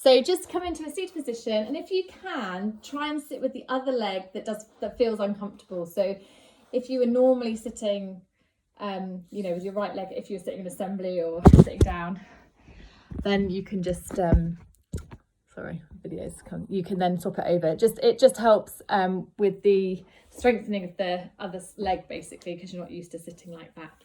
So just come into a seated position, and if you can, try and sit with the other leg that feels uncomfortable. So if you were normally sitting, with your right leg, if you're sitting in assembly or sitting down, then you can just, you can then swap it over. It just helps with the strengthening of the other leg, basically, because you're not used to sitting like that.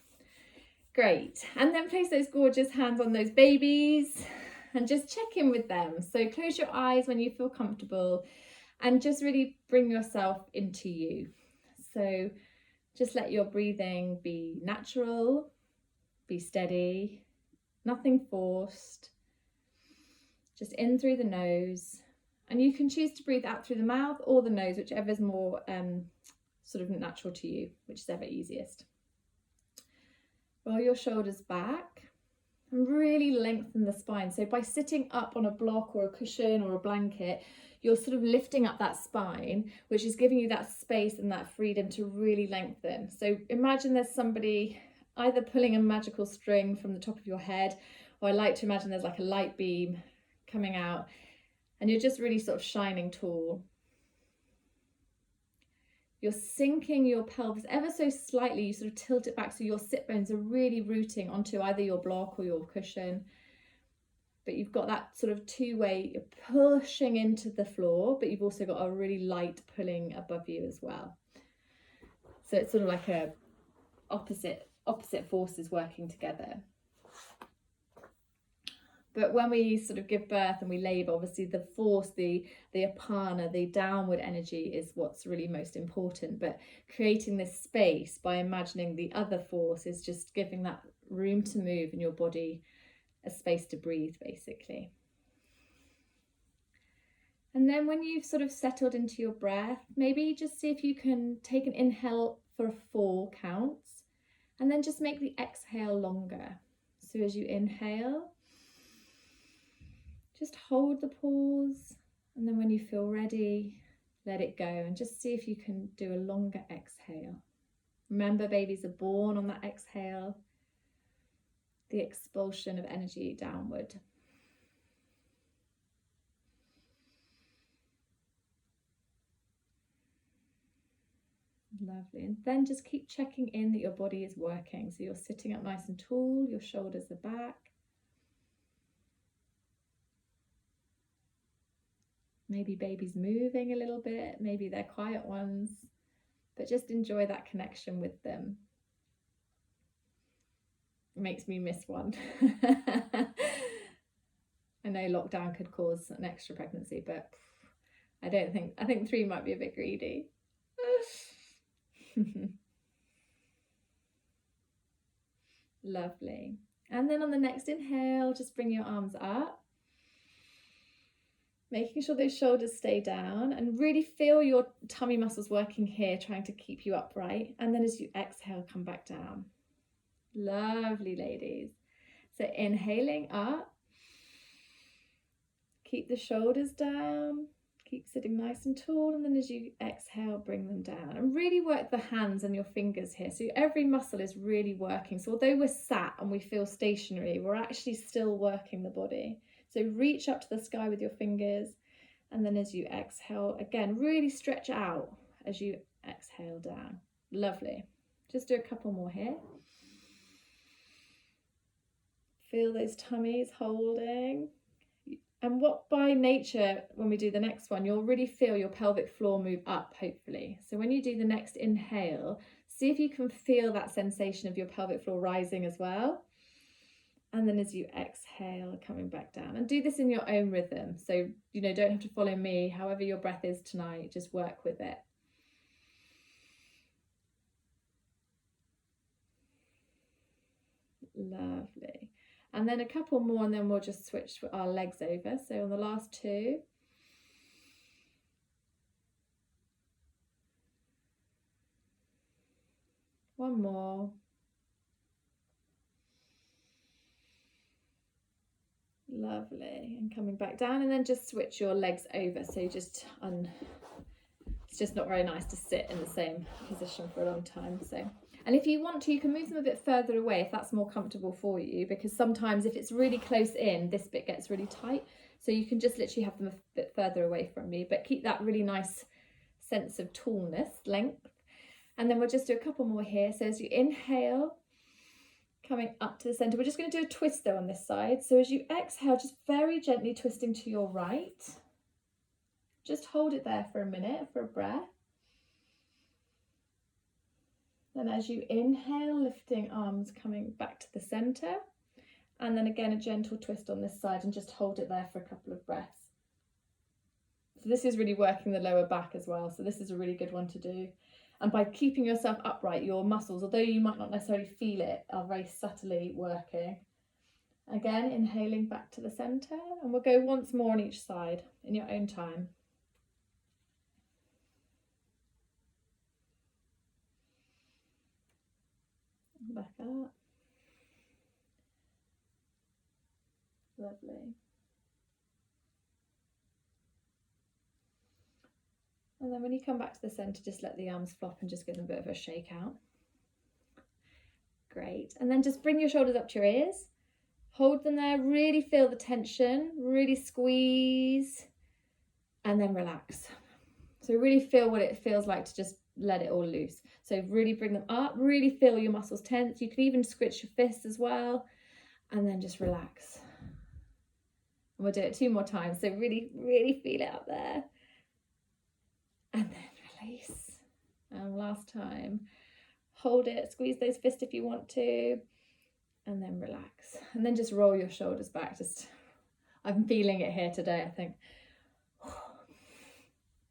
Great. And then place those gorgeous hands on those babies and just check in with them. So close your eyes when you feel comfortable and just really bring yourself into you. So just let your breathing be natural, be steady, nothing forced. Just in through the nose. And you can choose to breathe out through the mouth or the nose, whichever is more sort of natural to you, which is ever easiest. Roll your shoulders back and really lengthen the spine. So by sitting up on a block or a cushion or a blanket, you're sort of lifting up that spine, which is giving you that space and that freedom to really lengthen. So imagine there's somebody either pulling a magical string from the top of your head, or I like to imagine there's like a light beam coming out and you're just really sort of shining tall. You're sinking your pelvis ever so slightly, you sort of tilt it back so your sit bones are really rooting onto either your block or your cushion. But you've got that sort of two-way, you're pushing into the floor, but you've also got a really light pulling above you as well. So it's sort of like a opposite forces working together. But when we sort of give birth and we labour, obviously the force, the apana, the downward energy is what's really most important. But creating this space by imagining the other force is just giving that room to move in your body, a space to breathe, basically. And then when you've sort of settled into your breath, maybe just see if you can take an inhale for 4 counts, and then just make the exhale longer. So as you inhale, just hold the pause, and then when you feel ready, let it go, and just see if you can do a longer exhale. Remember, babies are born on that exhale, the expulsion of energy downward. Lovely. And then just keep checking in that your body is working. So you're sitting up nice and tall, your shoulders are back. Maybe baby's moving a little bit, maybe they're quiet ones, but just enjoy that connection with them. It makes me miss one. I know lockdown could cause an extra pregnancy, but I think 3 might be a bit greedy. Lovely. And then on the next inhale, just bring your arms up, making sure those shoulders stay down, and really feel your tummy muscles working here, trying to keep you upright. And then as you exhale, come back down. Lovely, ladies. So inhaling up, keep the shoulders down, keep sitting nice and tall, and then as you exhale, bring them down. And really work the hands and your fingers here. So every muscle is really working. So although we're sat and we feel stationary, we're actually still working the body. So reach up to the sky with your fingers, and then as you exhale, again, really stretch out as you exhale down. Lovely. Just do a couple more here. Feel those tummies holding. And what by nature, when we do the next one, you'll really feel your pelvic floor move up, hopefully. So when you do the next inhale, see if you can feel that sensation of your pelvic floor rising as well. And then as you exhale, coming back down. And do this in your own rhythm. So, don't have to follow me. However your breath is tonight, just work with it. Lovely. And then a couple more, and then we'll just switch our legs over. So on the last 2. One more. Lovely. And coming back down, and then just switch your legs over. So it's just not very nice to sit in the same position for a long time. So, and if you want to, you can move them a bit further away if that's more comfortable for you, because sometimes if it's really close in, this bit gets really tight. So you can just literally have them a bit further away from me, but keep that really nice sense of tallness, length. And then we'll just do a couple more here. So as you inhale, coming up to the center, we're just going to do a twist though on this side. So as you exhale, just very gently twisting to your right. Just hold it there for a minute for a breath. Then as you inhale, lifting arms coming back to the center. And then again, a gentle twist on this side and just hold it there for a couple of breaths. So this is really working the lower back as well. So this is a really good one to do. And by keeping yourself upright, your muscles, although you might not necessarily feel it, are very subtly working. Again, inhaling back to the center, and we'll go once more on each side in your own time. Back up. Lovely. And then when you come back to the center, just let the arms flop and just give them a bit of a shake out. Great. And then just bring your shoulders up to your ears. Hold them there, really feel the tension, really squeeze, and then relax. So really feel what it feels like to just let it all loose. So really bring them up, really feel your muscles tense. You can even squidge your fists as well, and then just relax. And we'll do it 2 more times. So really, really feel it up there. And then release. And last time, hold it, squeeze those fists if you want to, and then relax. And then just roll your shoulders back. I'm feeling it here today, I think.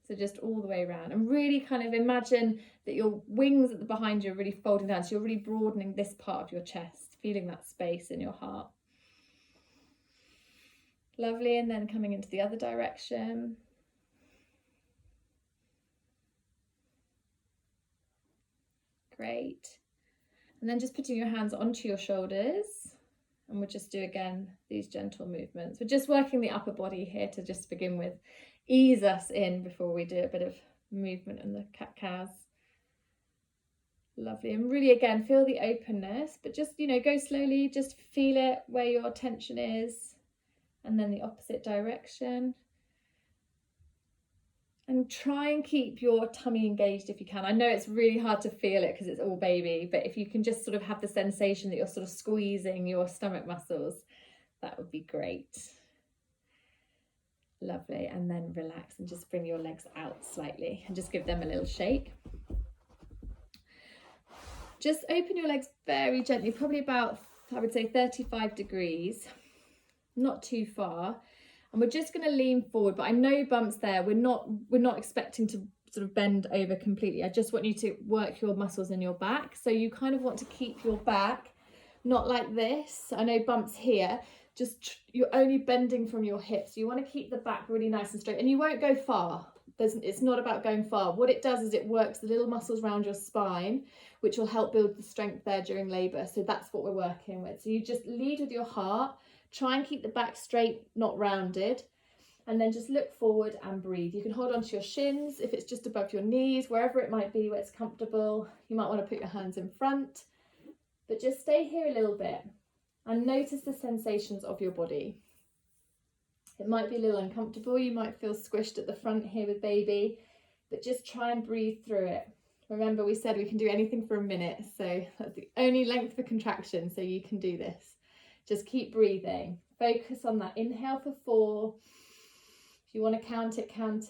So just all the way around, and really kind of imagine that your wings at the behind you are really folding down. So you're really broadening this part of your chest, feeling that space in your heart. Lovely. And then coming into the other direction. Great. And then just putting your hands onto your shoulders, and we'll just do again these gentle movements. We're just working the upper body here to just begin with, ease us in before we do a bit of movement in the cat-cows. Lovely. And really again, feel the openness, but just, you know, go slowly, just feel it where your tension is, and then the opposite direction. And try and keep your tummy engaged if you can. I know it's really hard to feel it because it's all baby, but if you can just sort of have the sensation that you're sort of squeezing your stomach muscles, that would be great. Lovely. And then relax and just bring your legs out slightly and just give them a little shake. Just open your legs very gently, probably about, I would say 35 degrees, not too far. And we're just going to lean forward, but I know bumps there. We're not expecting to sort of bend over completely. I just want you to work your muscles in your back. So you kind of want to keep your back not like this. I know bumps here, just you're only bending from your hips. You want to keep the back really nice and straight, and you won't go far. It's not about going far. What it does is it works the little muscles around your spine, which will help build the strength there during labour. So that's what we're working with. So you just lead with your heart. Try and keep the back straight, not rounded, and then just look forward and breathe. You can hold onto your shins if it's just above your knees, wherever it might be where it's comfortable. You might want to put your hands in front, but just stay here a little bit and notice the sensations of your body. It might be a little uncomfortable. You might feel squished at the front here with baby, but just try and breathe through it. Remember, we said we can do anything for a minute, so that's the only length for contraction, so you can do this. Just keep breathing. Focus on that inhale for 4. If you want to count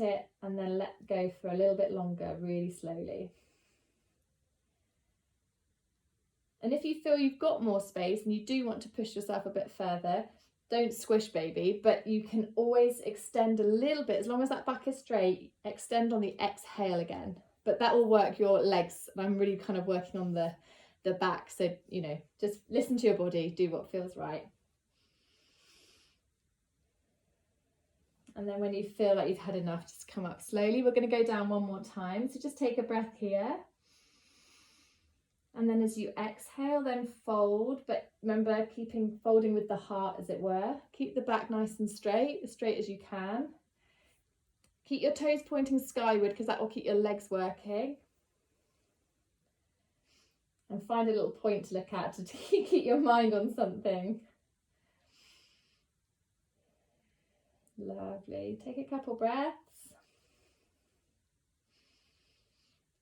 it, and then let go for a little bit longer, really slowly. And if you feel you've got more space and you do want to push yourself a bit further, don't squish baby, but you can always extend a little bit. As long as that back is straight, extend on the exhale again. But that will work your legs. And I'm really kind of working on the back, so you know, just listen to your body, do what feels right. And then when you feel like you've had enough, just come up slowly. We're going to go down one more time, so just take a breath here, and then as you exhale, then fold, but remember, folding with the heart, as it were. Keep the back nice and straight as you can. Keep your toes pointing skyward, because that will keep your legs working. And find a little point to look at to keep your mind on something. Lovely. Take a couple breaths.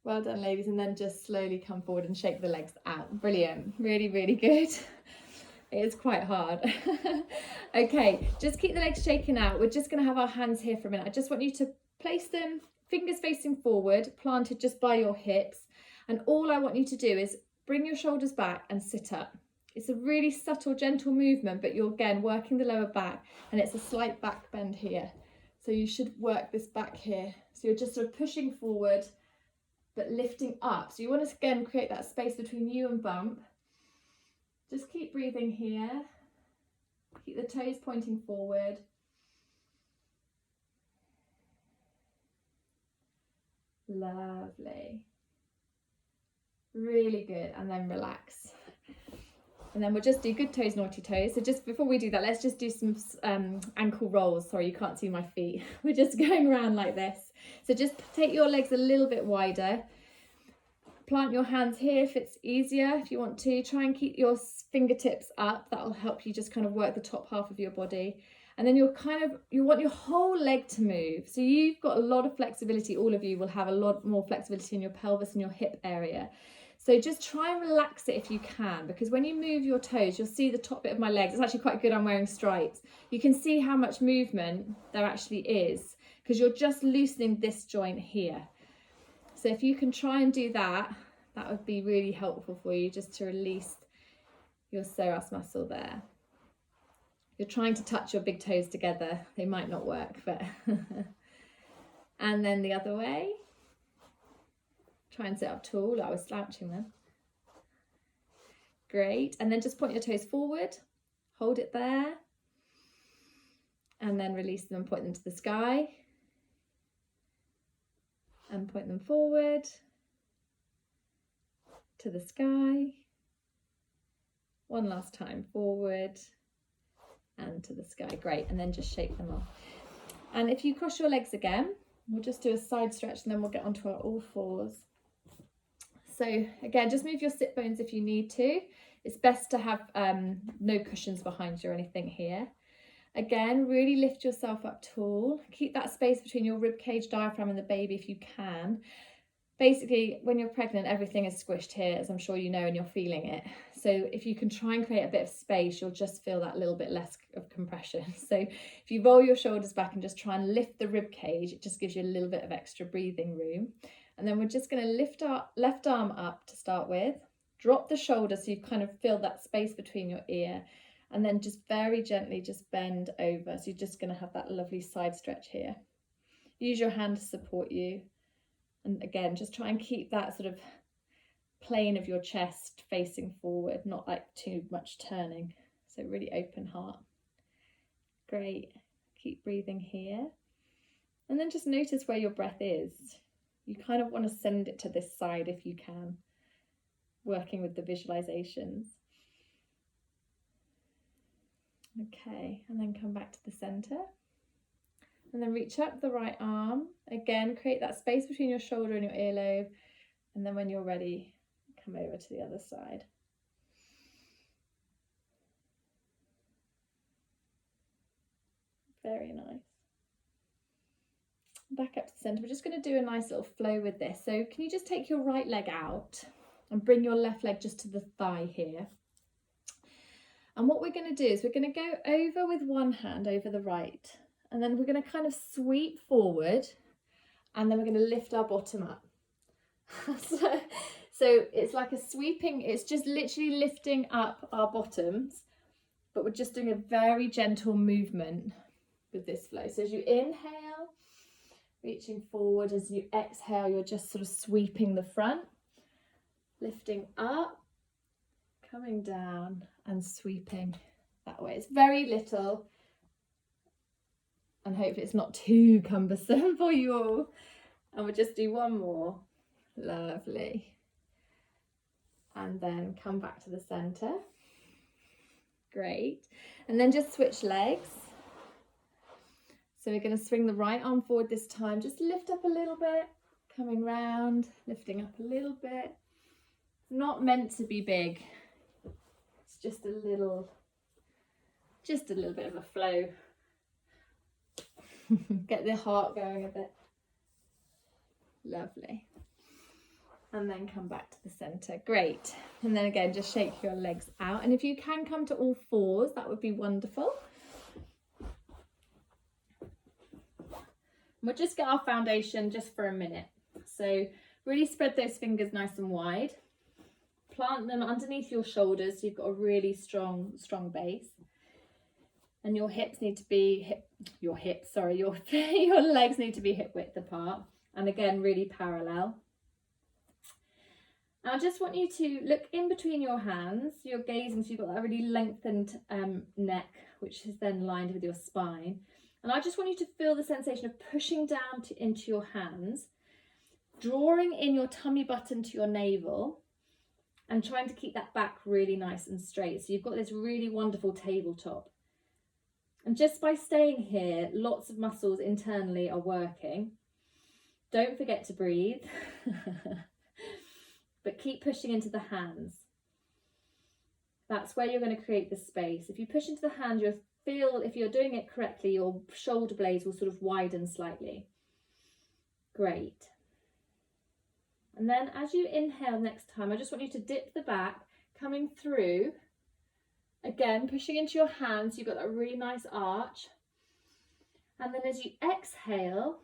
Well done, ladies. And then just slowly come forward and shake the legs out. Brilliant. Really, really good. It is quite hard. Okay, just keep the legs shaking out. We're just going to have our hands here for a minute. I just want you to place them, fingers facing forward, planted just by your hips. And all I want you to do is bring your shoulders back and sit up. It's a really subtle, gentle movement, but you're again working the lower back, and it's a slight back bend here. So you should work this back here. So you're just sort of pushing forward, but lifting up. So you want to again create that space between you and bump. Just keep breathing here. Keep the toes pointing forward. Lovely. Really good. And then relax. And then we'll just do good toes, naughty toes. So just before we do that, let's just do some ankle rolls. Sorry, you can't see my feet. We're just going around like this. So just take your legs a little bit wider. Plant your hands here if it's easier. If you want to, try and keep your fingertips up. That'll help you just kind of work the top half of your body. And then you want your whole leg to move. So you've got a lot of flexibility. All of you will have a lot more flexibility in your pelvis and your hip area. So just try and relax it if you can, because when you move your toes, you'll see the top bit of my legs. It's actually quite good I'm wearing stripes. You can see how much movement there actually is, because you're just loosening this joint here. So if you can try and do that, that would be really helpful for you, just to release your psoas muscle there. If you're trying to touch your big toes together, they might not work, but and then the other way. Try and sit up tall. I was slouching then. Great. And then just point your toes forward. Hold it there. And then release them and point them to the sky. And point them forward. To the sky. One last time. Forward. And to the sky. Great. And then just shake them off. And if you cross your legs again, we'll just do a side stretch and then we'll get onto our all fours. So again, just move your sit bones if you need to. It's best to have no cushions behind you or anything here. Again, really lift yourself up tall. Keep that space between your rib cage, diaphragm and the baby if you can. Basically, when you're pregnant, everything is squished here, as I'm sure you know, and you're feeling it. So if you can try and create a bit of space, you'll just feel that little bit less of compression. So if you roll your shoulders back and just try and lift the rib cage, it just gives you a little bit of extra breathing room. And then we're just going to lift our left arm up to start with. Drop the shoulder so you kind of feel that space between your ear. And then just very gently just bend over. So you're just going to have that lovely side stretch here. Use your hand to support you. And again, just try and keep that sort of plane of your chest facing forward, not like too much turning. So really open heart. Great. Keep breathing here. And then just notice where your breath is. You kind of want to send it to this side if you can, working with the visualizations. Okay, and then come back to the center. And then reach up the right arm. Again, create that space between your shoulder and your earlobe. And then when you're ready, come over to the other side. Very nice. Back up to the centre. We're just going to do a nice little flow with this. So can you just take your right leg out and bring your left leg just to the thigh here. And what we're going to do is we're going to go over with one hand over the right. And then we're going to kind of sweep forward and then we're going to lift our bottom up. So it's like a sweeping, it's just literally lifting up our bottoms, but we're just doing a very gentle movement with this flow. So as you inhale, reaching forward, as you exhale, you're just sort of sweeping the front, lifting up, coming down and sweeping that way. It's very little and hopefully it's not too cumbersome for you all. And we'll just do one more. Lovely. And then come back to the center. Great. And then just switch legs. So we're going to swing the right arm forward this time. Just lift up a little bit, coming round, lifting up a little bit. Not meant to be big. It's just a little bit of a flow. Get the heart going a bit. Lovely. And then come back to the center. Great. And then again, just shake your legs out. And if you can come to all fours, that would be wonderful. We'll just get our foundation just for a minute. So really spread those fingers nice and wide. Plant them underneath your shoulders so you've got a really strong base. And your hips need to be your legs need to be hip width apart. And again, really parallel. I just want you to look in between your hands. You're gazing, so you've got that really lengthened neck, which is then lined with your spine. And I just want you to feel the sensation of pushing down into your hands, drawing in your tummy button to your navel, and trying to keep that back really nice and straight. So you've got this really wonderful tabletop. And just by staying here, lots of muscles internally are working. Don't forget to breathe, but keep pushing into the hands. That's where you're going to create the space. If you push into the hand, you'll feel, if you're doing it correctly, your shoulder blades will sort of widen slightly. Great. And then as you inhale next time, I just want you to dip the back, coming through. Again, pushing into your hands, you've got that really nice arch. And then as you exhale,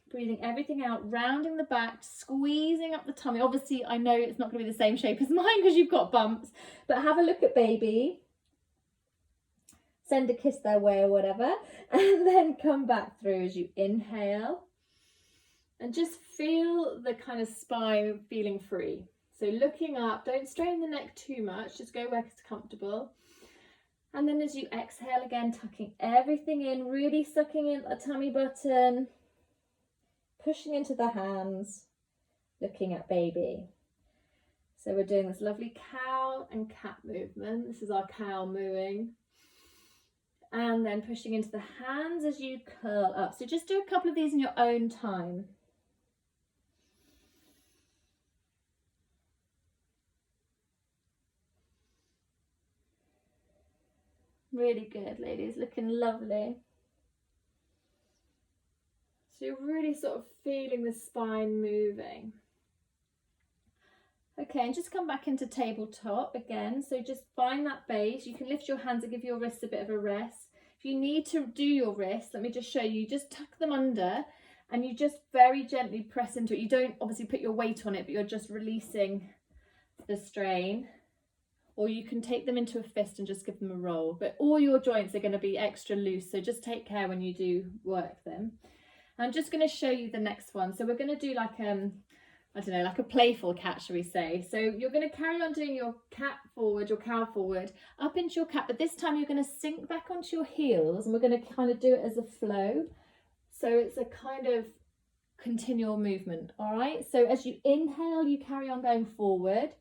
breathing everything out, rounding the back, squeezing up the tummy. Obviously, I know it's not going to be the same shape as mine because you've got bumps, but have a look at baby. Send a kiss their way or whatever, and then come back through as you inhale. And just feel the kind of spine feeling free. So looking up, don't strain the neck too much, just go where it's comfortable. And then as you exhale again, tucking everything in, really sucking in the tummy button, pushing into the hands, looking at baby. So we're doing this lovely cow and cat movement. This is our cow mooing. And then pushing into the hands as you curl up. So just do a couple of these in your own time. Really good, ladies, looking lovely. So you're really sort of feeling the spine moving. Okay, and just come back into tabletop again. So just find that base. You can lift your hands and give your wrists a bit of a rest. If you need to do your wrists, let me just show you. Just tuck them under and you just very gently press into it. You don't obviously put your weight on it, but you're just releasing the strain. Or you can take them into a fist and just give them a roll. But all your joints are going to be extra loose, so just take care when you do work them. I'm just going to show you the next one. So we're going to do like I don't know, like a playful cat, shall we say. So you're going to carry on doing your cat forward, your cow forward, up into your cat, but this time you're going to sink back onto your heels and we're going to kind of do it as a flow. So it's a kind of continual movement, all right? So as you inhale, you carry on going forward.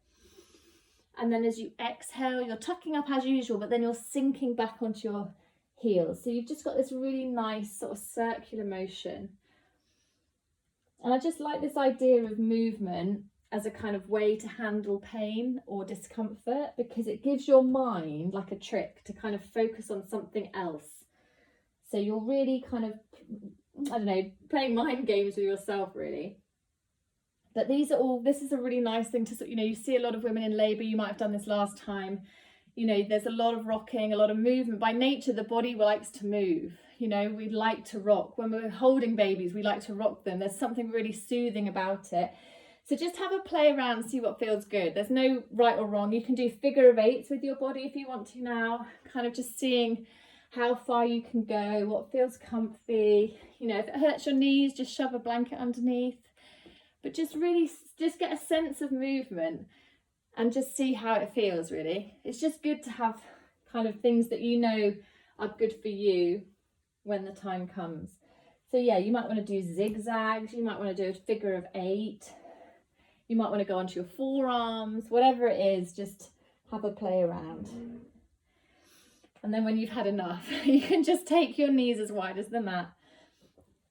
And then as you exhale, you're tucking up as usual, but then you're sinking back onto your heels. So you've just got this really nice sort of circular motion. And I just like this idea of movement as a kind of way to handle pain or discomfort, because it gives your mind like a trick to kind of focus on something else. So you're really kind of, I don't know, playing mind games with yourself really. But these are all, this is a really nice thing to, you know, you see a lot of women in labour, you might have done this last time, you know, there's a lot of rocking, a lot of movement. By nature, the body likes to move, you know, we like to rock. When we're holding babies, we like to rock them. There's something really soothing about it. So just have a play around, see what feels good. There's no right or wrong. You can do figure of eights with your body if you want to now, kind of just seeing how far you can go, what feels comfy. You know, if it hurts your knees, just shove a blanket underneath. But just really, just get a sense of movement and just see how it feels, really. It's just good to have kind of things that you know are good for you when the time comes. So yeah, you might want to do zigzags, you might want to do a figure of eight, you might want to go onto your forearms, whatever it is, just have a play around. And then when you've had enough, you can just take your knees as wide as the mat.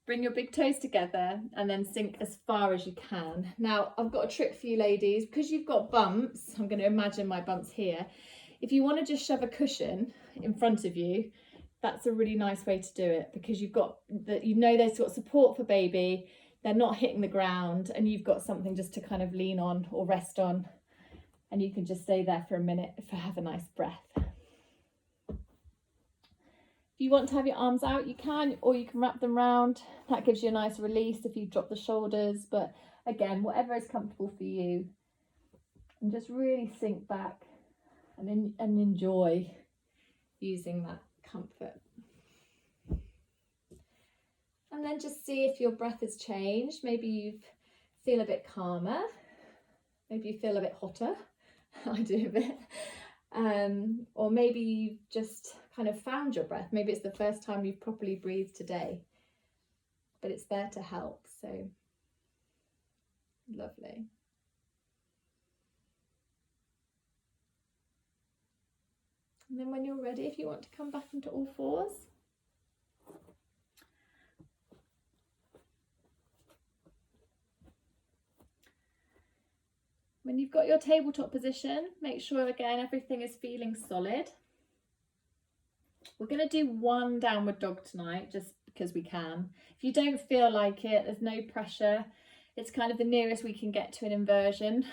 Bring your big toes together and then sink as far as you can. Now, I've got a trick for you ladies. Because you've got bumps, I'm going to imagine my bumps here. If you want to just shove a cushion in front of you, that's a really nice way to do it, because you've got that, you know, there's got support for baby, they're not hitting the ground, and you've got something just to kind of lean on or rest on, and you can just stay there for a minute if have a nice breath. If you want to have your arms out, you can, or you can wrap them round. That gives you a nice release if you drop the shoulders, but again, whatever is comfortable for you, and just really sink back and enjoy using that comfort. And then just see if your breath has changed. Maybe you feel a bit calmer, maybe you feel a bit hotter. I do a bit. Or maybe you've just kind of found your breath. Maybe it's the first time you've properly breathed today, but it's there to help. So lovely. And then when you're ready, if you want to come back into all fours. When you've got your tabletop position, make sure again everything is feeling solid. We're going to do one downward dog tonight, just because we can. If you don't feel like it, there's no pressure. It's kind of the nearest we can get to an inversion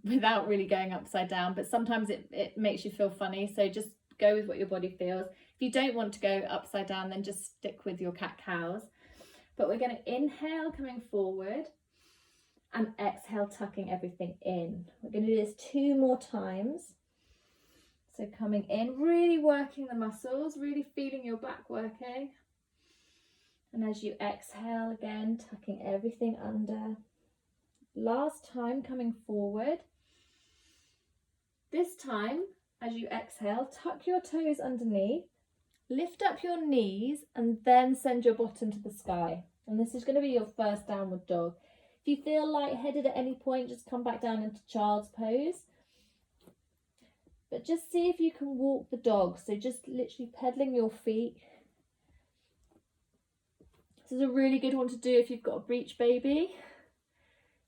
without really going upside down, but sometimes it makes you feel funny, so just go with what your body feels. If you don't want to go upside down, then just stick with your cat-cows. But we're going to inhale coming forward and exhale tucking everything in. We're going to do this 2 more times. So coming in, really working the muscles, really feeling your back working. And as you exhale again, tucking everything under. Last time, coming forward. This time, as you exhale, tuck your toes underneath, lift up your knees, and then send your bottom to the sky. And this is going to be your first downward dog. If you feel lightheaded at any point, just come back down into child's pose. But just see if you can walk the dog. So just literally pedaling your feet. This is a really good one to do if you've got a breech baby.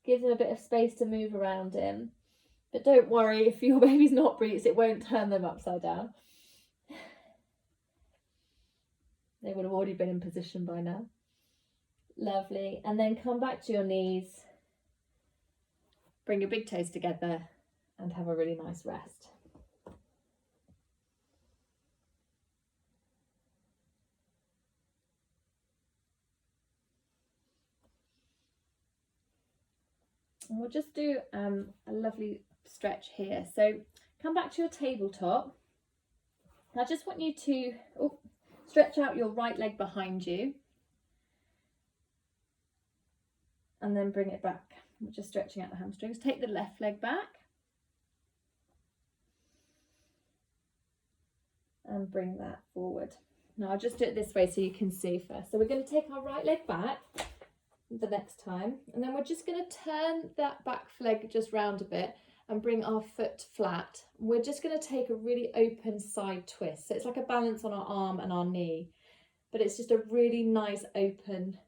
Gives them a bit of space to move around in. But don't worry, if your baby's not breeched, it won't turn them upside down. They would have already been in position by now. Lovely. And then come back to your knees. Bring your big toes together and have a really nice rest. And we'll just do a lovely stretch here. So come back to your tabletop. I just want you to stretch out your right leg behind you. And then bring it back. We're just stretching out the hamstrings. Take the left leg back. And bring that forward. Now I'll just do it this way so you can see first. So we're going to take our right leg back the next time. And then we're just going to turn that back leg just round a bit and bring our foot flat. We're just going to take a really open side twist. So it's like a balance on our arm and our knee. But it's just a really nice open.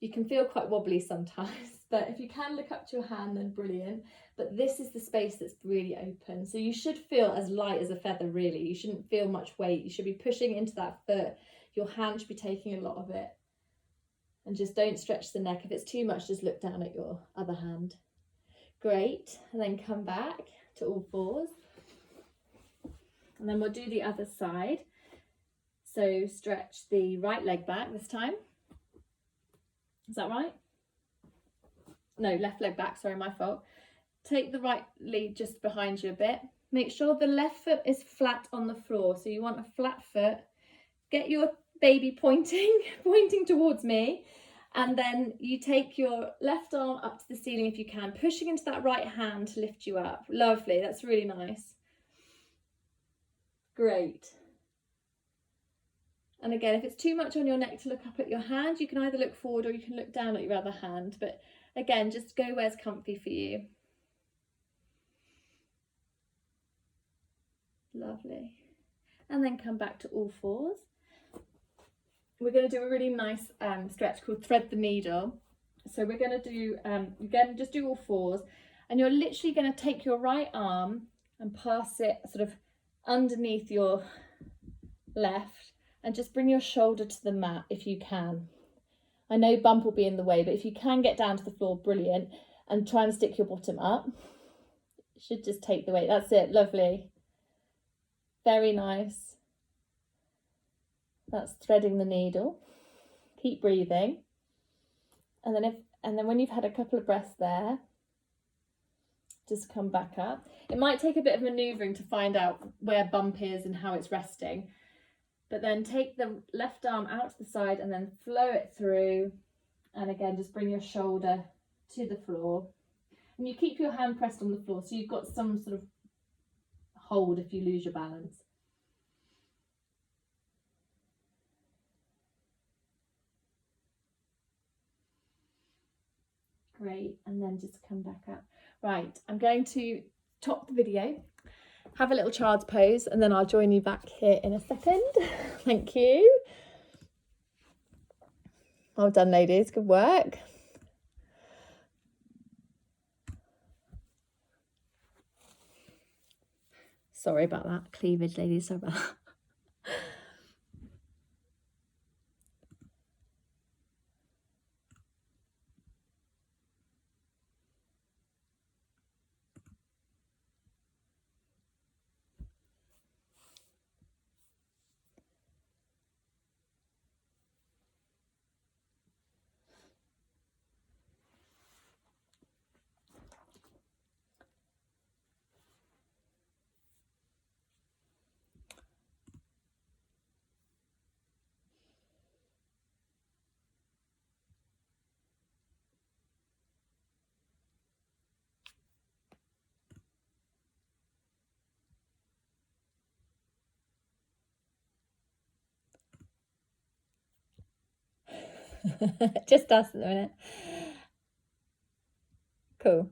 You can feel quite wobbly sometimes, but if you can look up to your hand, then brilliant. But this is the space that's really open. So you should feel as light as a feather, really. You shouldn't feel much weight. You should be pushing into that foot. Your hand should be taking a lot of it. And just don't stretch the neck. If it's too much, just look down at your other hand. Great. And then come back to all fours. And then we'll do the other side. So stretch the right leg back this time. Is that right? No, left leg back, sorry, my fault. Take the right leg just behind you a bit. Make sure the left foot is flat on the floor. So you want a flat foot. Get your baby pointing towards me. And then you take your left arm up to the ceiling if you can, pushing into that right hand to lift you up. Lovely, that's really nice. Great. And again, if it's too much on your neck to look up at your hand, you can either look forward or you can look down at your other hand. But again, just go where's comfy for you. Lovely. And then come back to all fours. We're going to do a really nice stretch called thread the needle. So we're going to do, again, just do all fours. And you're literally going to take your right arm and pass it sort of underneath your left And just bring your shoulder to the mat if you can. I know bump will be in the way, but if you can get down to the floor, brilliant. And try and stick your bottom up. It should just take the weight. That's it. Lovely. Very nice. That's threading the needle. Keep breathing. And then when you've had a couple of breaths there, just come back up. It might take a bit of manoeuvring to find out where bump is and how it's resting. But then take the left arm out to the side and then flow it through. And again, just bring your shoulder to the floor. And you keep your hand pressed on the floor so you've got some sort of hold if you lose your balance. Great, and then just come back up. Right, I'm going to top the video, have a little child's pose, and then I'll join you back here in a second. Thank you. Well done, ladies, good work. Sorry about that, cleavage, ladies, sorry about that. Just us at the minute. Cool.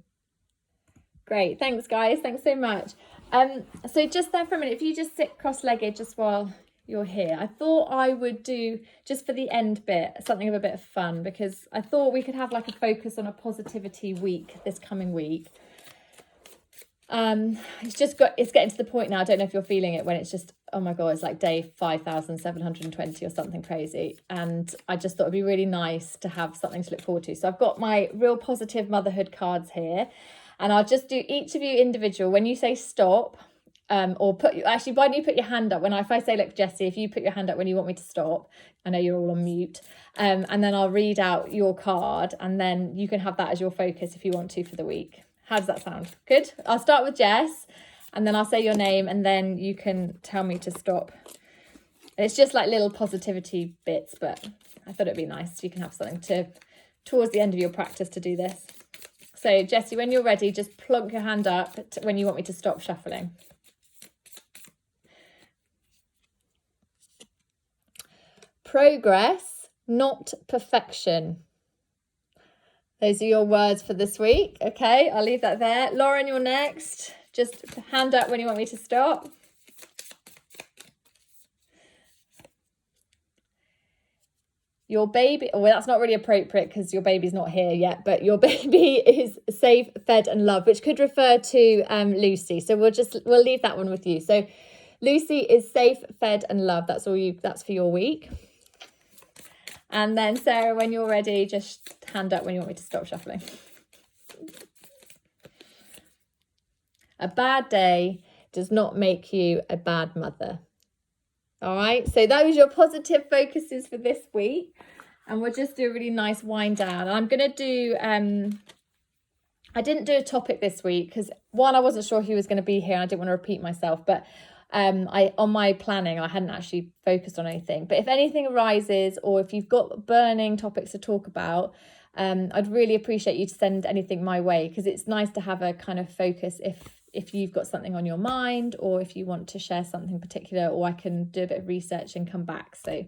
Great, thanks guys, thanks so much. So just there for a minute, if you just sit cross-legged just while you're here, I thought I would do, just for the end bit, something of a bit of fun, because I thought we could have like a focus on a positivity week this coming week. It's getting to the point now, I don't know if you're feeling it, when it's just, oh my god, it's like day 5,720 or something crazy, and I just thought it'd be really nice to have something to look forward to. So I've got my real positive motherhood cards here, and I'll just do each of you individual. When you say stop, or actually, why don't you put your hand up if I say, look, Jessie, if you put your hand up when you want me to stop, I know you're all on mute, and then I'll read out your card, and then you can have that as your focus if you want to for the week. How does that sound? Good. I'll start with Jess, and then I'll say your name, and then you can tell me to stop. It's just like little positivity bits, but I thought it'd be nice. You can have something towards the end of your practice to do this. So Jessie, when you're ready, just plonk your hand up when you want me to stop shuffling. Progress, not perfection. Those are your words for this week. Okay, I'll leave that there. Lauren, you're next. Just hand up when you want me to stop. Your baby, well, that's not really appropriate because your baby's not here yet, but your baby is safe, fed and loved, which could refer to Lucy. So we'll leave that one with you. So Lucy is safe, fed and loved. That's for your week. And then Sarah, when you're ready, just hand up when you want me to stop shuffling. A bad day does not make you a bad mother. All right, so those are your positive focuses for this week. And we'll just do a really nice wind down. And I'm going to do, I didn't do a topic this week because one, I wasn't sure who was going to be here and I didn't want to repeat myself. But on my planning, I hadn't actually focused on anything. But if anything arises or if you've got burning topics to talk about, I'd really appreciate you to send anything my way, because it's nice to have a kind of focus if you've got something on your mind or if you want to share something particular, or I can do a bit of research and come back. So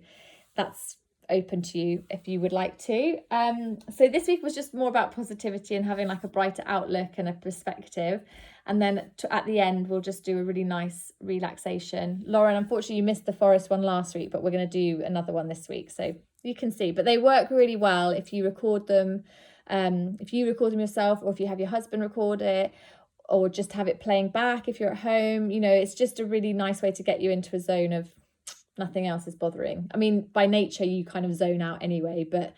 that's open to you if you would like to. So this week was just more about positivity and having like a brighter outlook and a perspective. And then at the end, we'll just do a really nice relaxation. Lauren, unfortunately, you missed the forest one last week, but we're going to do another one this week. So you can see, but they work really well if you record them. If you record them yourself, or if you have your husband record it, or just have it playing back if you're at home. You know, it's just a really nice way to get you into a zone of nothing else is bothering. I mean, by nature, you kind of zone out anyway, but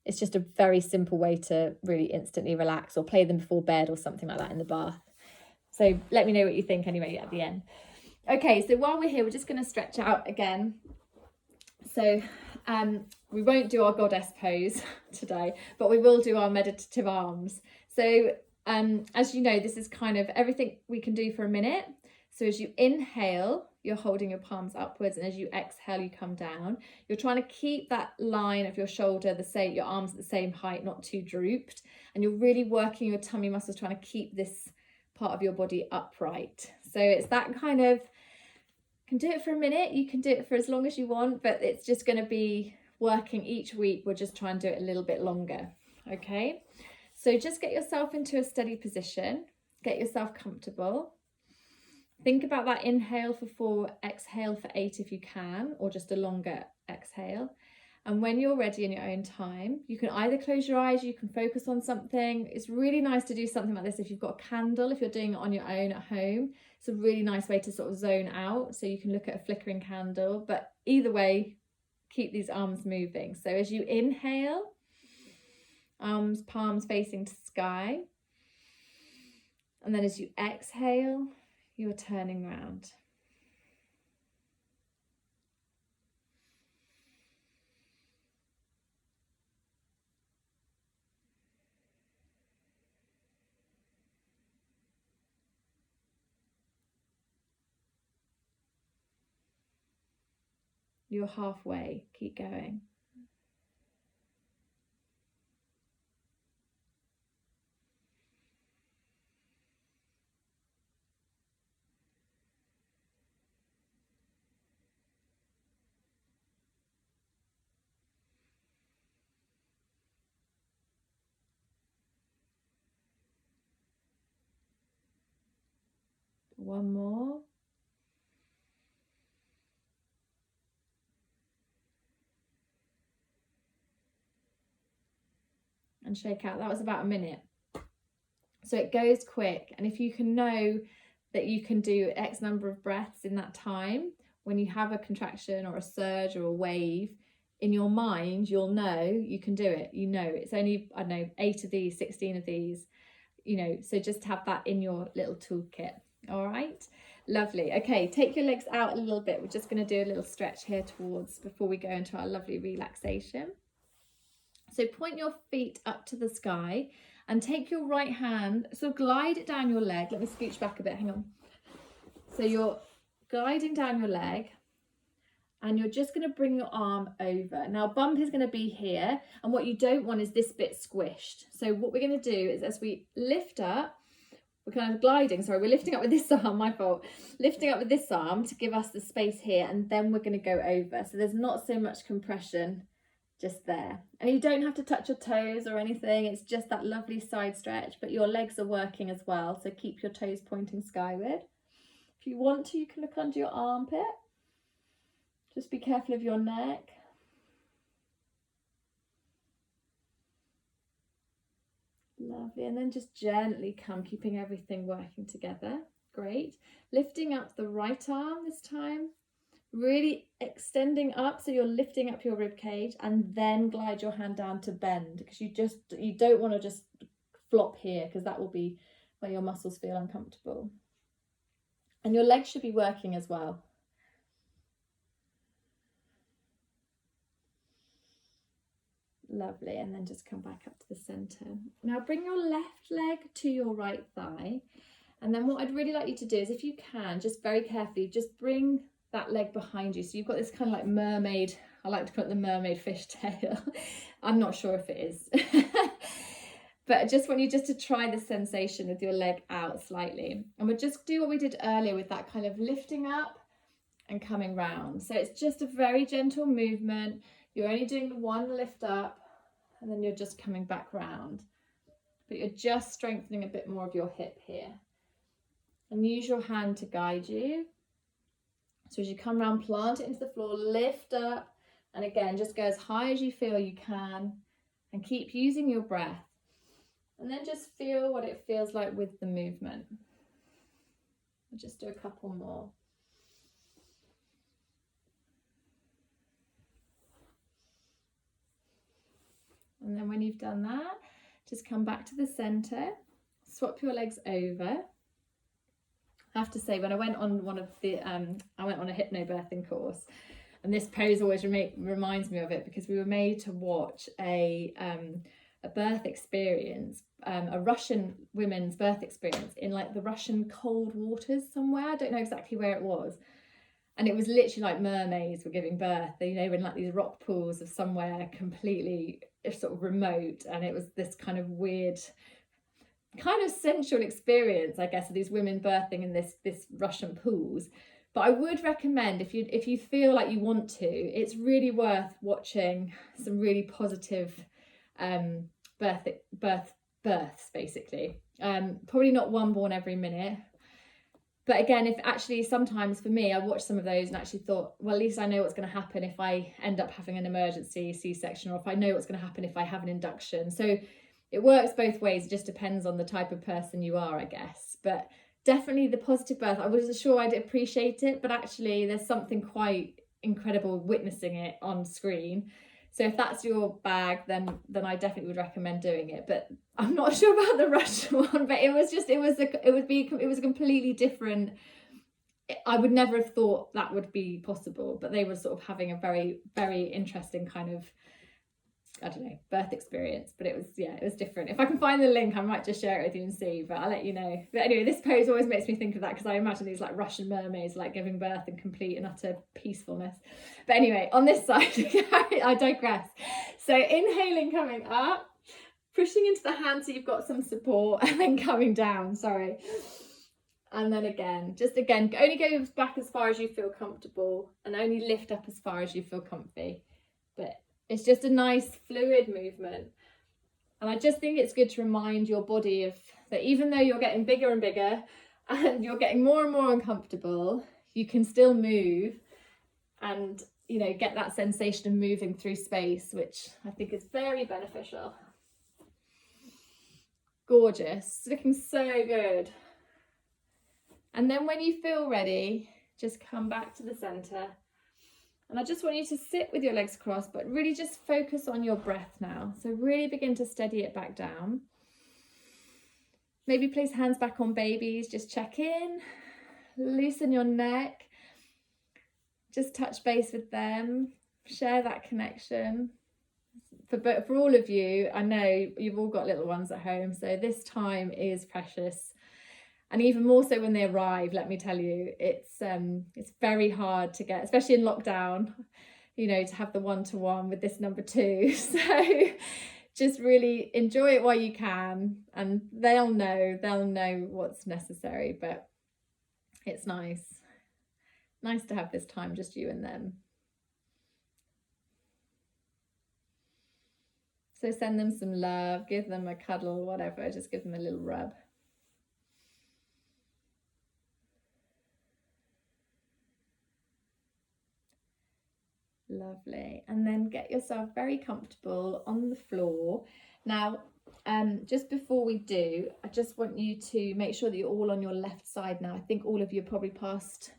it's just a very simple way to really instantly relax, or play them before bed or something like that in the bath. So let me know what you think anyway at the end. Okay, so while we're here, we're just going to stretch out again. So we won't do our goddess pose today, but we will do our meditative arms. So as you know, this is kind of everything we can do for a minute. So as you inhale, you're holding your palms upwards, and as you exhale, you come down. You're trying to keep that line of your shoulder the same, your arms at the same height, not too drooped. And you're really working your tummy muscles, trying to keep this part of your body upright. So it's that kind of, can do it for a minute, you can do it for as long as you want, but it's just going to be working each week. We'll just try and do it a little bit longer. Okay, so just get yourself into a steady position, get yourself comfortable. Think about that inhale for 4, exhale for 8 if you can, or just a longer exhale. And when you're ready in your own time, you can either close your eyes, you can focus on something. It's really nice to do something like this if you've got a candle, if you're doing it on your own at home. It's a really nice way to sort of zone out, so you can look at a flickering candle. But either way, keep these arms moving. So as you inhale, arms, palms facing to sky. And then as you exhale, you're turning round. You're halfway, keep going. One more. And shake out. That was about a minute. So it goes quick. And if you can know that you can do X number of breaths in that time, when you have a contraction or a surge or a wave, in your mind, you'll know you can do it. You know, it's only, I don't know, 8 of these, 16 of these, you know, so just have that in your little toolkit. All right, lovely. Okay, take your legs out a little bit. We're just going to do a little stretch here towards, before we go into our lovely relaxation. So point your feet up to the sky and take your right hand, so glide it down your leg. Let me scooch back a bit, hang on. So you're gliding down your leg, and you're just going to bring your arm over. Now bump is going to be here, and what you don't want is this bit squished. So what we're going to do is, as we lift up, we're kind of gliding, sorry, we're lifting up with this arm, my fault. Lifting up with this arm to give us the space here, and then we're going to go over. So there's not so much compression just there. And you don't have to touch your toes or anything. It's just that lovely side stretch, but your legs are working as well. So keep your toes pointing skyward. If you want to, you can look under your armpit. Just be careful of your neck. Lovely. And then just gently come, keeping everything working together. Great. Lifting up the right arm this time. Really extending up, so you're lifting up your rib cage, and then glide your hand down to bend, because you don't want to just flop here, because that will be where your muscles feel uncomfortable. And your legs should be working as well. Lovely. And then just come back up to the center. Now bring your left leg to your right thigh, and then what I'd really like you to do is, if you can, just very carefully, just bring that leg behind you. So you've got this kind of like mermaid, I like to call it the mermaid fish tail. I'm not sure if it is. But I just want you just to try the sensation with your leg out slightly. And we'll just do what we did earlier with that kind of lifting up and coming round. So it's just a very gentle movement. You're only doing the one lift up, and then you're just coming back round. But you're just strengthening a bit more of your hip here. And use your hand to guide you. So as you come around, plant it into the floor, lift up, and again, just go as high as you feel you can, and keep using your breath. And then just feel what it feels like with the movement. I'll just do a couple more. And then when you've done that, just come back to the center, swap your legs over. I have to say, when I went on I went on a hypnobirthing course, and this pose always reminds me of it, because we were made to watch a birth experience, a Russian women's birth experience in like the Russian cold waters somewhere. I don't know exactly where it was. And it was literally like mermaids were giving birth. They, you know, in like these rock pools of somewhere completely sort of remote. And it was this kind of weird, kind of sensual experience, I guess, of these women birthing in this Russian pools. But I would recommend, if you feel like you want to, it's really worth watching some really positive births, basically. Probably not one born every minute. But again, if actually sometimes for me, I watched some of those and actually thought, well, at least I know what's going to happen if I end up having an emergency C-section, or if I know what's going to happen if I have an induction. So it works both ways. It just depends on the type of person you are, I guess. But definitely the positive birth, I wasn't sure I'd appreciate it, but actually there's something quite incredible witnessing it on screen. So if that's your bag, then I definitely would recommend doing it. But I'm not sure about the Russian one, but it was a completely different. I would never have thought that would be possible, but they were sort of having a very, very interesting kind of, I don't know, birth experience. But it was different. If I can find the link, I might just share it with you and see, but I'll let you know. But anyway, this pose always makes me think of that, because I imagine these like Russian mermaids like giving birth in complete and utter peacefulness. But anyway, on this side, I digress. So inhaling, coming up, pushing into the hands so you've got some support, and then coming down, sorry. And then again, only go back as far as you feel comfortable, and only lift up as far as you feel comfy. But it's just a nice fluid movement. And I just think it's good to remind your body that even though you're getting bigger and bigger and you're getting more and more uncomfortable, you can still move and, you know, get that sensation of moving through space, which I think is very beneficial. Gorgeous, looking so good. And then when you feel ready, just come back to the center. And I just want you to sit with your legs crossed, but really just focus on your breath now. So really begin to steady it back down. Maybe place hands back on babies, just check in, loosen your neck, just touch base with them, share that connection. For all of you, I know you've all got little ones at home, so this time is precious. And even more so when they arrive, let me tell you, it's very hard to get, especially in lockdown, you know, to have the one-to-one with this number 2. So just really enjoy it while you can, and they'll know what's necessary. But it's nice to have this time, just you and them. So send them some love, give them a cuddle, whatever, just give them a little rub. Lovely. And then get yourself very comfortable on the floor. Now, just before we do, I just want you to make sure that you're all on your left side now. I think all of you are probably past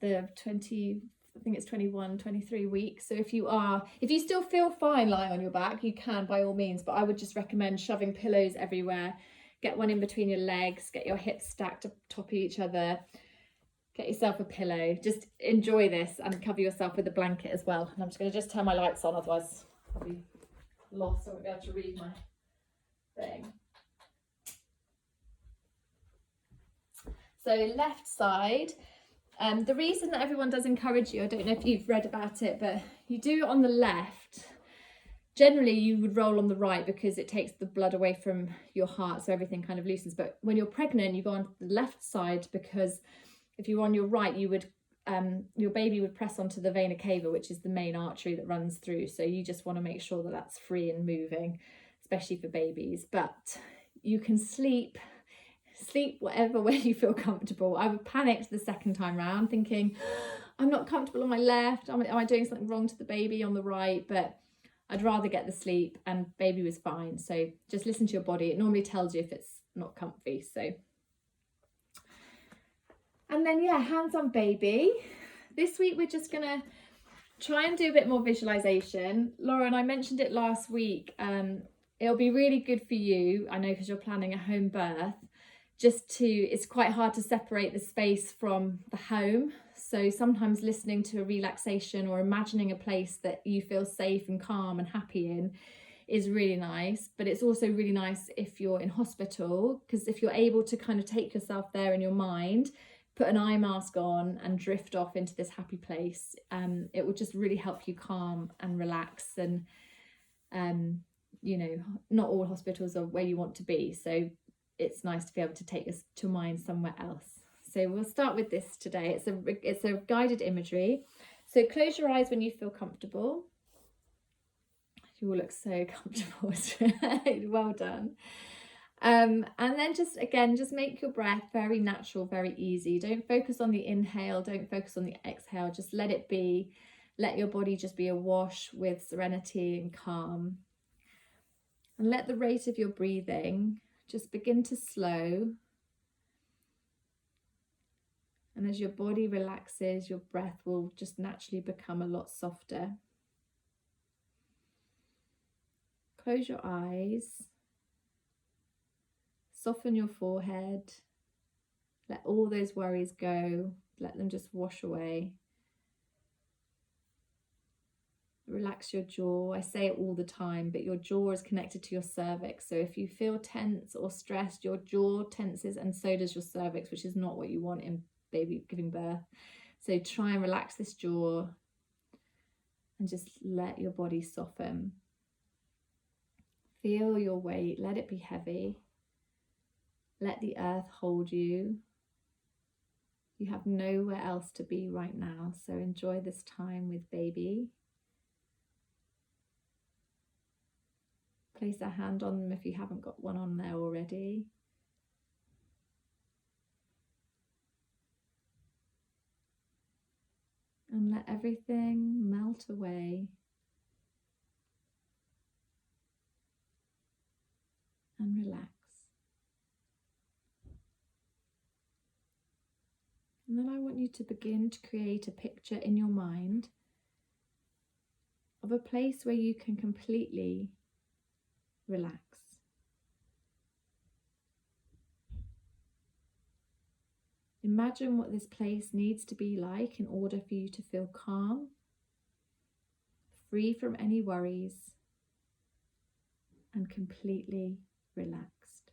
the 20, I think it's 21, 23 weeks. So if you still feel fine lying on your back, you can by all means, but I would just recommend shoving pillows everywhere. Get one in between your legs, get your hips stacked up top of each other. Get yourself a pillow, just enjoy this, and cover yourself with a blanket as well. And I'm just going to just turn my lights on, otherwise I'll be lost, I won't be able to read my thing. So left side, the reason that everyone does encourage you, I don't know if you've read about it, but you do it on the left. Generally you would roll on the right because it takes the blood away from your heart, so everything kind of loosens. But when you're pregnant, you go on the left side, because if you were on your right, you would your baby would press onto the vena cava, which is the main artery that runs through. So you just want to make sure that that's free and moving, especially for babies. But you can sleep whatever way you feel comfortable. I would panicked the second time round, thinking I'm not comfortable on my left. Am I doing something wrong to the baby on the right? But I'd rather get the sleep, and baby was fine. So just listen to your body. It normally tells you if it's not comfy. So. And then, yeah, hands on baby. This week we're just gonna try and do a bit more visualization. Lauren, I mentioned it last week. It'll be really good for you, I know, because you're planning a home birth, it's quite hard to separate the space from the home. So sometimes listening to a relaxation or imagining a place that you feel safe and calm and happy in is really nice. But it's also really nice if you're in hospital, because if you're able to kind of take yourself there in your mind, put an eye mask on and drift off into this happy place, it will just really help you calm and relax. And you know, not all hospitals are where you want to be, so it's nice to be able to take us to mind somewhere else. So we'll start with this today. It's a guided imagery. So close your eyes when you feel comfortable. You all look so comfortable. Well done. And then just make your breath very natural, very easy. Don't focus on the inhale, don't focus on the exhale, just let it be. Let your body just be awash with serenity and calm. And let the rate of your breathing just begin to slow. And as your body relaxes, your breath will just naturally become a lot softer. Close your eyes. Soften your forehead. Let all those worries go. Let them just wash away. Relax your jaw. I say it all the time, but your jaw is connected to your cervix. So if you feel tense or stressed, your jaw tenses and so does your cervix, which is not what you want in baby giving birth. So try and relax this jaw and just let your body soften. Feel your weight. Let it be heavy. Let the earth hold you. You have nowhere else to be right now, so enjoy this time with baby. Place a hand on them if you haven't got one on there already. And let everything melt away. And relax. And then I want you to begin to create a picture in your mind of a place where you can completely relax. Imagine what this place needs to be like in order for you to feel calm, free from any worries, and completely relaxed.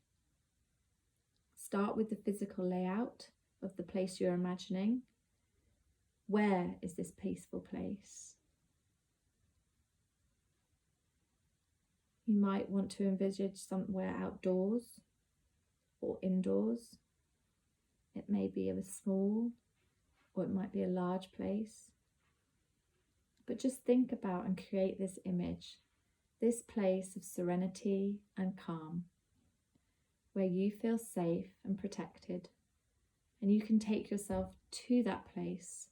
Start with the physical layout of the place you're imagining. Where is this peaceful place? You might want to envisage somewhere outdoors or indoors. It may be a small or it might be a large place. But just think about and create this image, this place of serenity and calm, where you feel safe and protected, and you can take yourself to that place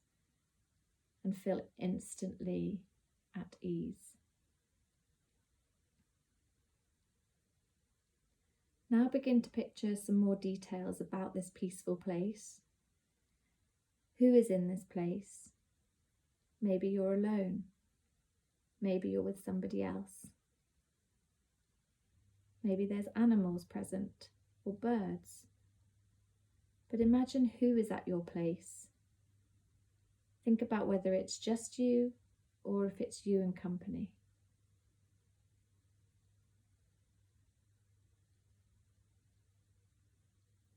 and feel instantly at ease. Now begin to picture some more details about this peaceful place. Who is in this place? Maybe you're alone. Maybe you're with somebody else. Maybe there's animals present or birds. But imagine who is at your place. Think about whether it's just you or if it's you and company.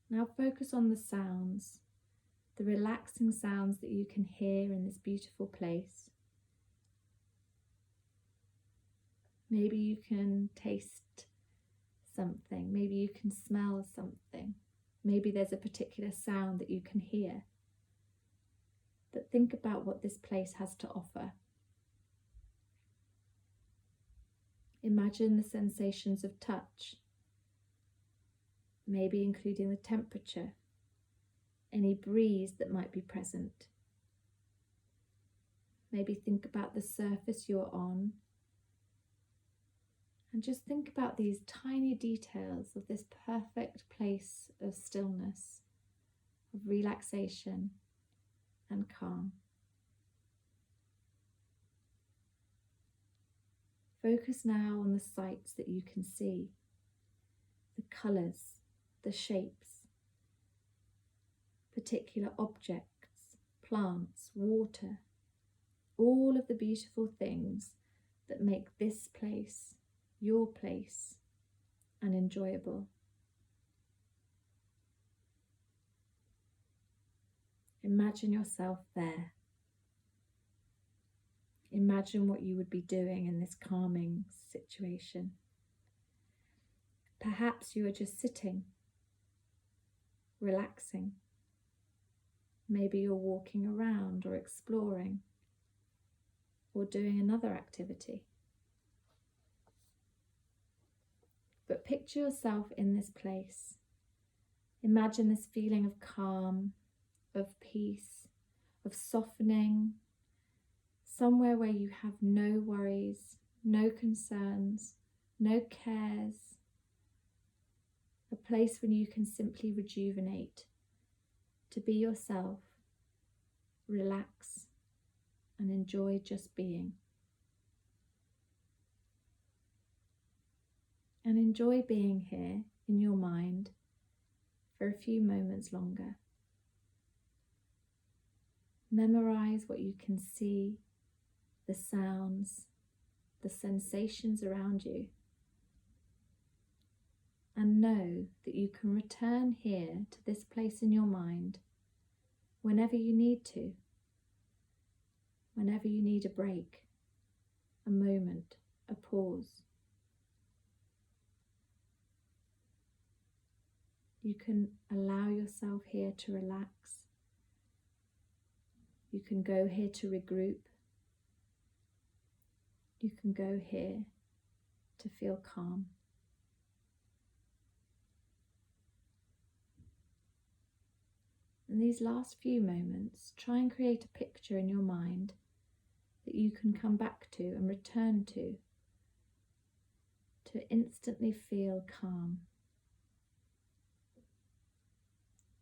Now focus on the sounds, the relaxing sounds that you can hear in this beautiful place. Maybe you can taste something, maybe you can smell something, maybe there's a particular sound that you can hear. But think about what this place has to offer. Imagine the sensations of touch, maybe including the temperature, any breeze that might be present. Maybe think about the surface you're on, and just think about these tiny details of this perfect place of stillness, of relaxation and calm. Focus now on the sights that you can see, the colours, the shapes, particular objects, plants, water, all of the beautiful things that make this place, your place, and enjoyable. Imagine yourself there. Imagine what you would be doing in this calming situation. Perhaps you are just sitting, relaxing. Maybe you're walking around or exploring or doing another activity. But picture yourself in this place. Imagine this feeling of calm, of peace, of softening, somewhere where you have no worries, no concerns, no cares, a place when you can simply rejuvenate, to be yourself, relax, and enjoy just being. And enjoy being here in your mind for a few moments longer. Memorize what you can see, the sounds, the sensations around you, and know that you can return here to this place in your mind whenever you need to, whenever you need a break, a moment, a pause. You can allow yourself here to relax. You can go here to regroup. You can go here to feel calm. In these last few moments, try and create a picture in your mind that you can come back to and return to instantly feel calm.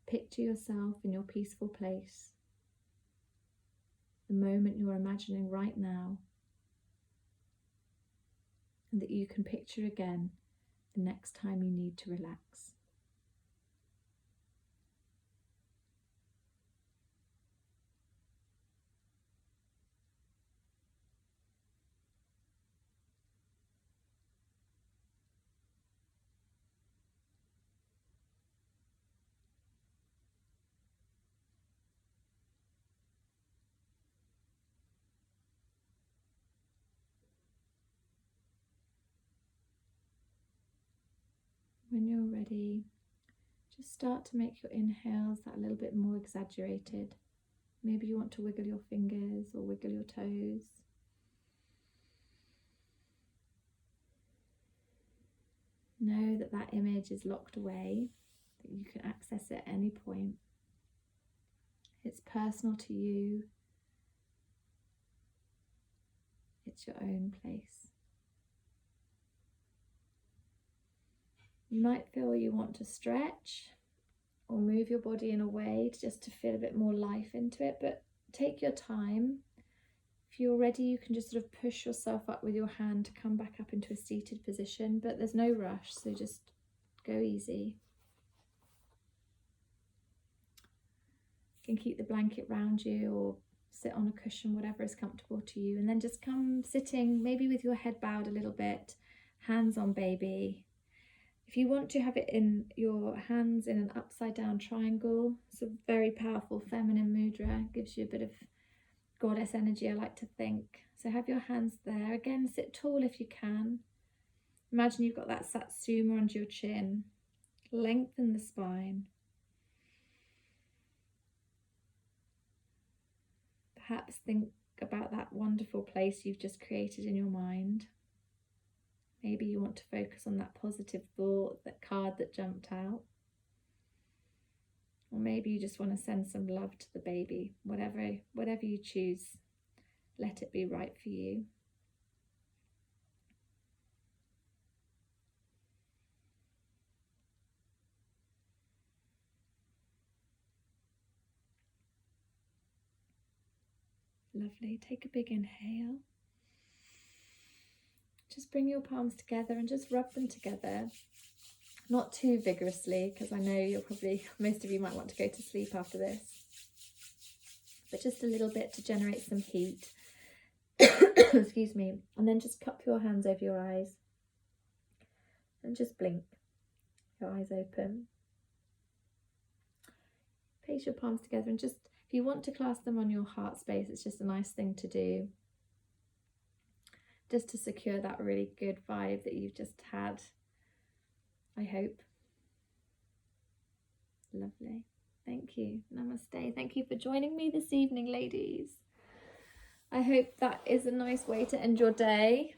Picture yourself in your peaceful place, the moment you're imagining right now, and that you can picture again the next time you need to relax. When you're ready, just start to make your inhales that little bit more exaggerated. Maybe you want to wiggle your fingers or wiggle your toes. Know that that image is locked away, that you can access it at any point. It's personal to you. It's your own place. You might feel you want to stretch or move your body in a way just to feel a bit more life into it, but take your time. If you're ready, you can just sort of push yourself up with your hand to come back up into a seated position, but there's no rush, so just go easy. You can keep the blanket round you or sit on a cushion, whatever is comfortable to you, and then just come sitting, maybe with your head bowed a little bit, hands on baby. If you want to have it in your hands in an upside down triangle, it's a very powerful feminine mudra, gives you a bit of goddess energy, I like to think. So have your hands there. Again, sit tall if you can. Imagine you've got that satsuma under your chin. Lengthen the spine. Perhaps think about that wonderful place you've just created in your mind. Maybe you want to focus on that positive thought, that card that jumped out. Or maybe you just want to send some love to the baby. Whatever you choose, let it be right for you. Lovely. Take a big inhale. just bring your palms together and just rub them together. Not too vigorously, because I know most of you might want to go to sleep after this. But just a little bit to generate some heat. Excuse me. And then just cup your hands over your eyes. And just blink. Your eyes open. Place your palms together and just, if you want to clasp them on your heart space, it's just a nice thing to do. Just to secure that really good vibe that you've just had. I hope. Lovely. Thank you. Namaste. Thank you for joining me this evening, ladies. I hope that is a nice way to end your day.